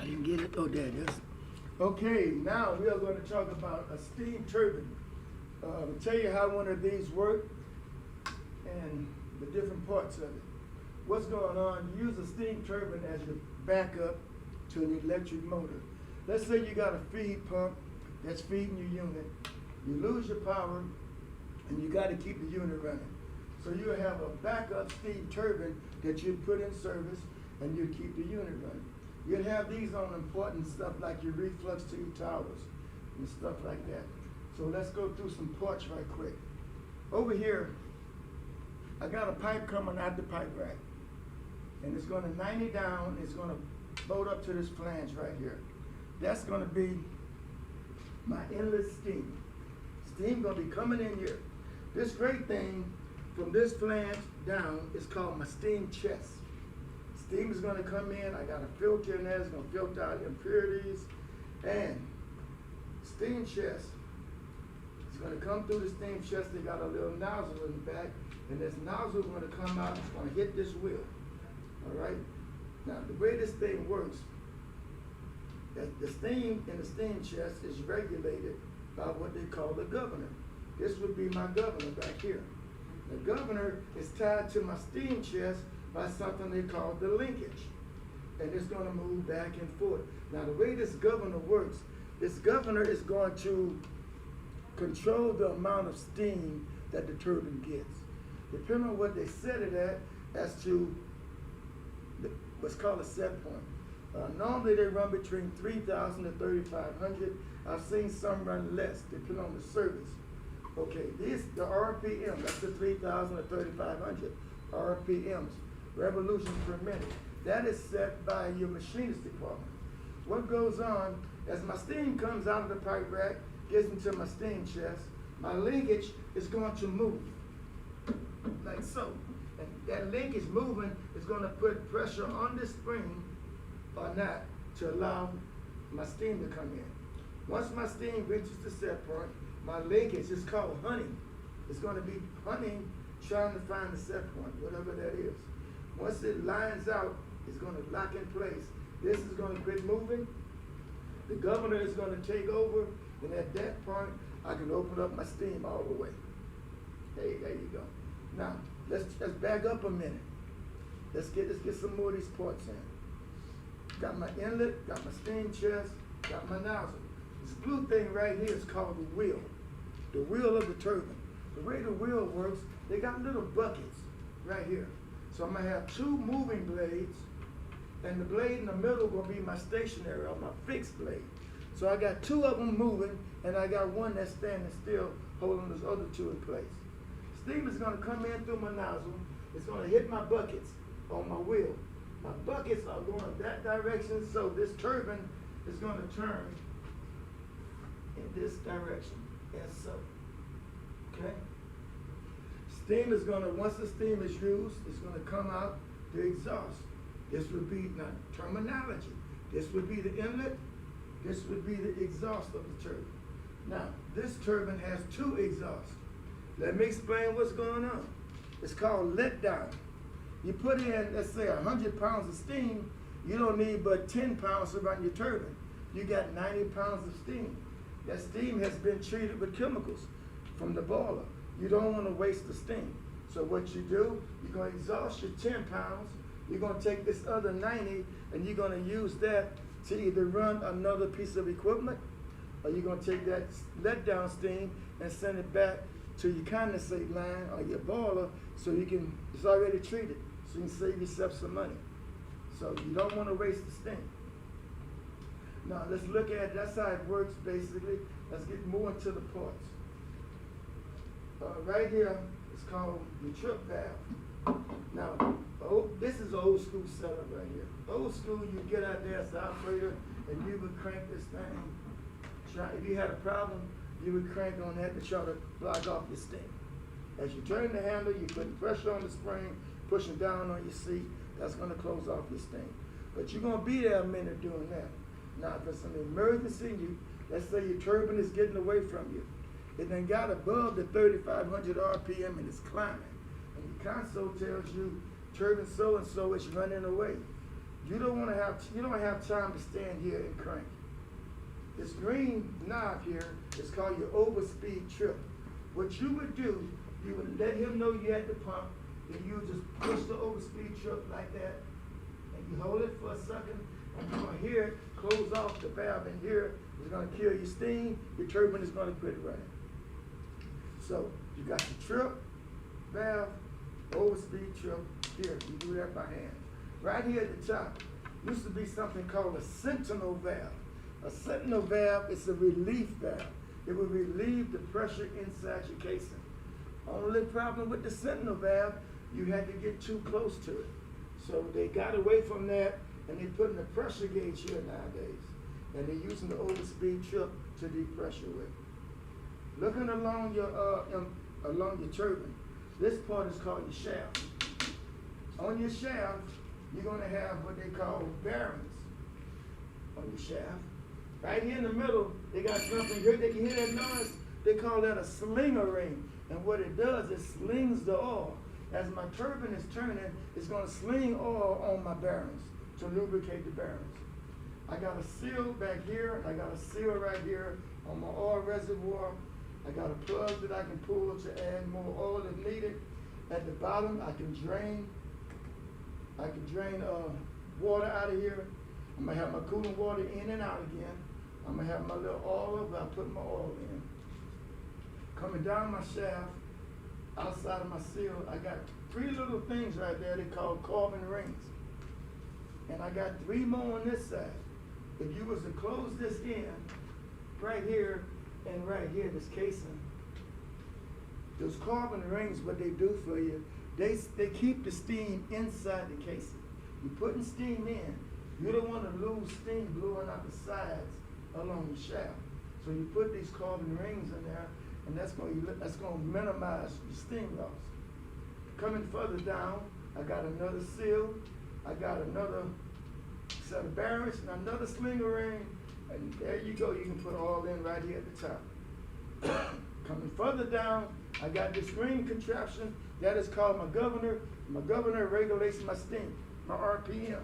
I didn't get it. Oh, there it is. Okay, now we are going to talk about a steam turbine. I'll tell you how one of these work and the different parts of it. What's going on? You use a steam turbine as your backup to an electric motor. Let's say you got a feed pump that's feeding your unit. You lose your power and you got to keep the unit running. So you have a backup steam turbine that you put in service and you keep the unit running. You'd have these on important stuff like your reflux to your towers and stuff like that. So let's go through some parts right quick. Over here, I got a pipe coming out the pipe rack. And it's going to 90 down, it's going to bolt up to this flange right here. That's going to be my inlet steam. Steam going to be coming in here. This great thing from this flange down is called my steam chest. Steam is going to come in. I got a filter in there. It's going to filter out impurities. And steam chest is going to come through the steam chest. They got a little nozzle in the back. And this nozzle is going to come out. It's going to hit this wheel. All right? Now, the way this thing works, the steam in the steam chest is regulated by what they call the governor. This would be my governor back here. The governor is tied to my steam chest by something they call the linkage. And it's going to move back and forth. Now, the way this governor works, this governor is going to control the amount of steam that the turbine gets. Depending on what they set it at, as to what's called a set point. Normally, they run between 3,000 to 3,500. I've seen some run less, depending on the service. Okay, the RPM, that's the 3,000 to 3,500 RPMs, revolutions per minute. That is set by your machinist department. What goes on, as my steam comes out of the pipe rack, gets into my steam chest, my linkage is going to move, like so. And that linkage moving is going to put pressure on the spring or not to allow my steam to come in. Once my steam reaches the set point, my linkage is called hunting. It's going to be hunting, trying to find the set point, whatever that is. Once it lines out, it's going to lock in place. This is going to quit moving. The governor is going to take over, and at that point, I can open up my steam all the way. Hey, there you go. Now, let's back up a minute. Let's get some more of these parts in. Got my inlet, got my steam chest, got my nozzle. This blue thing right here is called the wheel of the turbine. The way the wheel works, they got little buckets right here. So I'm gonna have two moving blades, and the blade in the middle will be my stationary or my fixed blade. So I got two of them moving, and I got one that's standing still, holding those other two in place. Steam is gonna come in through my nozzle. It's gonna hit my buckets on my wheel. My buckets are going that direction, so this turbine is gonna turn in this direction, as so. Okay? Steam is gonna, once the steam is used, it's gonna come out the exhaust. This would be the terminology. This would be the inlet. This would be the exhaust of the turbine. Now, this turbine has two exhausts. Let me explain what's going on. It's called letdown. You put in, let's say, 100 pounds of steam, you don't need but 10 pounds to run your turbine. You got 90 pounds of steam. That steam has been treated with chemicals from the boiler. You don't want to waste the steam. So what you do, you're going to exhaust your 10 pounds, you're going to take this other 90, and you're going to use that to either run another piece of equipment, or you're going to take that letdown steam and send it back to your condensate line or your boiler, so you can, it's already treated, so you can save yourself some money. So you don't want to waste the steam. Now let's look at, that's how it works basically. Let's get more into the parts. Right here, it's called the trip valve. Now, this is old school setup right here. Old school, you get out there as the operator and you would crank this thing. If you had a problem, you would crank on that to try to block off your steam. As you turn the handle, you're putting pressure on the spring, pushing down on your seat. That's going to close off your steam. But you're going to be there a minute doing that. Now, if it's an emergency, let's say your turbine is getting away from you. It then got above the 3,500 RPM and it's climbing. And your console tells you turbine so-and-so is running away. you don't have time to stand here and crank. This green knob here is called your overspeed trip. What you would do, you would let him know you're at the pump, and you just push the overspeed trip like that, and you hold it for a second, and you're gonna hear it close off the valve in here. It's gonna kill your steam, your turbine is gonna quit running. So you got the trip, valve, overspeed trip, here, you do that by hand. Right here at the top, used to be something called a sentinel valve. A sentinel valve is a relief valve. It will relieve the pressure inside your casing. Only problem with the sentinel valve, you had to get too close to it. So they got away from that, and they're putting a pressure gauge here nowadays. And they're using the overspeed trip to depressure with. Looking along your turbine, this part is called your shaft. On your shaft, you're gonna have what they call bearings on your shaft. Right here in the middle, they got something here. You hear that noise? They call that a slinger ring. And what it does, it slings the oil. As my turbine is turning, it's gonna sling oil on my bearings to lubricate the bearings. I got a seal back here. I got a seal right here on my oil reservoir. I got a plug that I can pull to add more oil if needed. At the bottom, I can drain water out of here. I'm gonna have my cooling water in and out again. I'm gonna have my little oil where I put my oil in. Coming down my shaft, outside of my seal, I got 3 little things right there they call carbon rings. And I got 3 more on this side. If you was to close this in, right here and right here, this casing, those carbon rings, what they do for you, they keep the steam inside the casing. You're putting steam in. You don't want to lose steam blowing out the sides along the shaft. So you put these carbon rings in there, and that's going to minimize your steam loss. Coming further down, I got another seal. I got another set of bearings and another slinger ring, and there you go. You can put all in right here at the top. Coming further down, I got this ring contraption that is called my governor. My governor regulates my steam, my RPMs.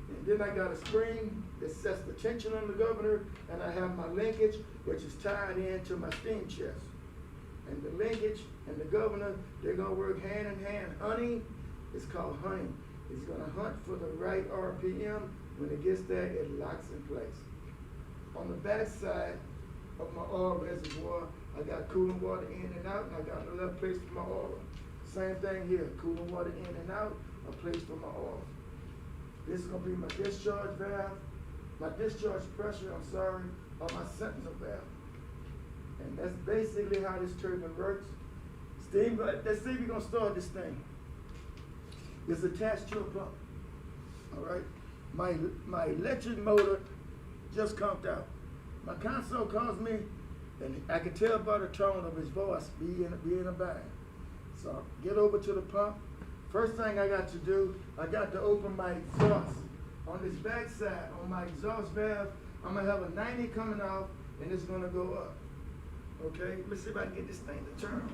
And then I got a spring that sets the tension on the governor, and I have my linkage, which is tied into my steam chest. And the linkage and the governor, they're gonna work hand in hand. Honey is called honey. It's gonna hunt for the right RPM. When it gets there, it locks in place. On the back side of my oil reservoir, I got cooling water in and out, and I got another place for my oil. Same thing here, cooling water in and out, a place for my oil. This is gonna be my discharge valve, my discharge pressure, on my sentinel valve. And that's basically how this turbine works. Steam, let's see if we're gonna start this thing. It's attached to a pump, all right? My electric motor just conked out. My console calls me, and I can tell by the tone of his voice, be in a bind. So get over to the pump. First thing I got to do, I got to open my exhaust. On this back side, on my exhaust valve, I'm gonna have a 90 coming off, and it's gonna go up. Okay, let's see if I can get this thing to turn.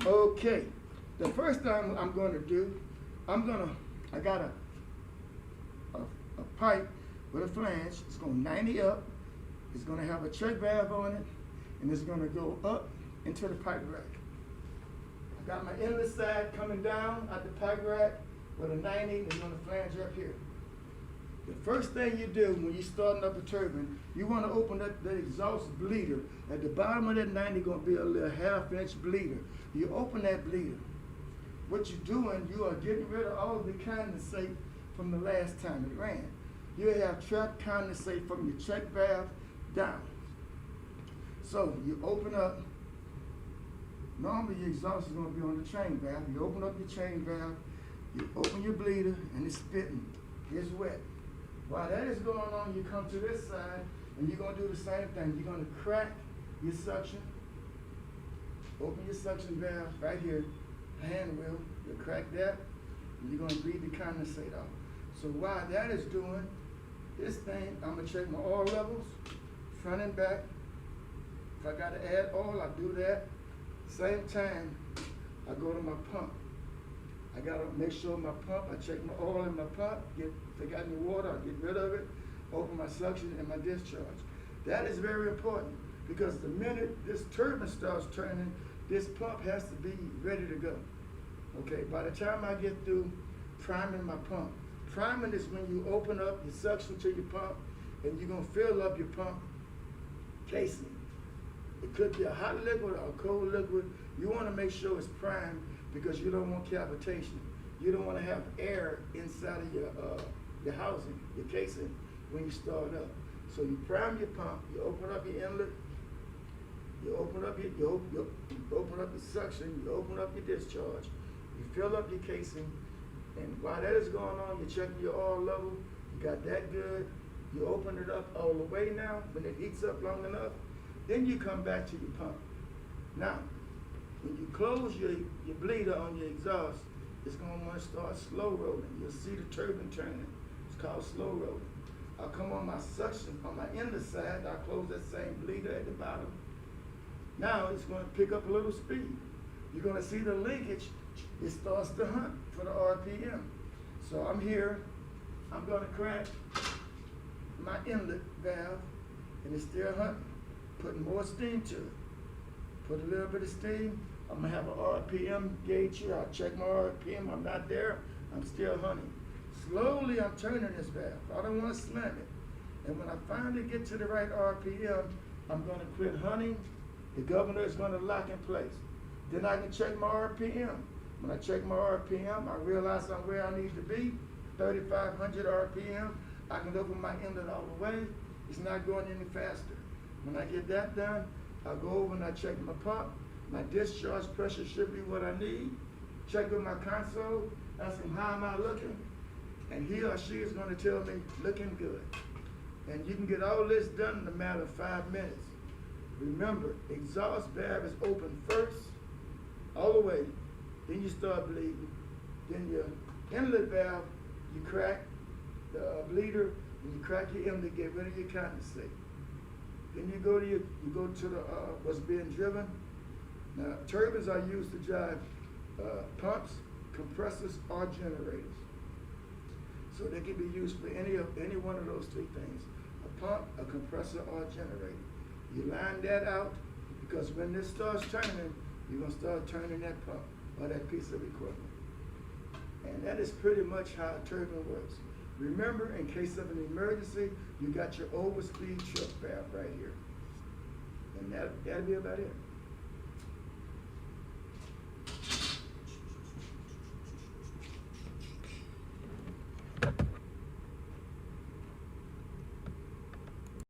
Okay, the first thing I'm going to do, I got a pipe with a flange. It's going 90 up. It's going to have a check valve on it, and it's going to go up into the pipe rack. I got my inlet side coming down at the pipe rack with a 90, and it's going to flange up here. The first thing you do when you're starting up a turbine, you want to open up that exhaust bleeder. At the bottom of that 90 going to be a little 1/2-inch bleeder. You open that bleeder. What you're doing, you are getting rid of all the condensate from the last time it ran. You have trapped condensate from your check valve down. So you open up, normally your exhaust is going to be on the chain valve. You open up your chain valve, you open your bleeder, and it's spitting. It's wet. While that is going on, you come to this side, and you're going to do the same thing. You're going to crack your suction. Open your suction valve right here, hand wheel. You crack that, and you're going to bleed the condensate out. So while that is doing this thing, I'm going to check my oil levels, front and back. If I gotta add oil, I do that. Same time, I go to my pump. I gotta make sure my pump, I check my oil in my pump, if I got any water, I get rid of it, open my suction and my discharge. That is very important because the minute this turbine starts turning, this pump has to be ready to go. Okay, by the time I get through priming my pump, priming is when you open up your suction to your pump and you're gonna fill up your pump casing. It could be a hot liquid or a cold liquid. You wanna make sure it's primed because you don't want cavitation. You don't wanna have air inside of your housing, your casing, when you start up. So you prime your pump, you open up your inlet, you open up your suction, you open up your discharge, you fill up your casing, and while that is going on, you're checking your oil level, you got that good, you open it up all the way now, when it heats up long enough, then you come back to your pump. Now, when you close your bleeder on your exhaust, it's going to want to start slow rolling. You'll see the turbine turning. It's called slow rolling. I'll come on my suction, on my inlet side, I'll close that same bleeder at the bottom. Now it's going to pick up a little speed. You're going to see the linkage, it starts to hunt for the RPM. So I'm here, I'm going to crack my inlet valve, and it's still hunting, putting more steam to it. Put a little bit of steam, I'm gonna have an RPM gauge here, I'll check my RPM, I'm not there, I'm still hunting. Slowly I'm turning this valve, I don't wanna slam it. And when I finally get to the right RPM, I'm gonna quit hunting, the governor is gonna lock in place. Then I can check my RPM. When I check my RPM, I realize I'm where I need to be, 3,500 RPM, I can open my inlet all the way, it's not going any faster. When I get that done, I'll go over and I check my pump. My discharge pressure should be what I need. Check with my console, ask him how am I looking, and he or she is going to tell me looking good. And you can get all this done in a matter of 5 minutes. Remember, exhaust valve is open first, all the way, then you start bleeding. Then your inlet valve, you crack the bleeder, and you crack your inlet, get rid of your condensate. Then you go to the what's being driven. Now, turbines are used to drive pumps, compressors, or generators. So they can be used for any one of those three things: a pump, a compressor, or a generator. You line that out because when this starts turning, you're gonna start turning that pump or that piece of equipment. And that is pretty much how a turbine works. Remember, in case of an emergency, you got your overspeed choke valve right here. And that'll be about it.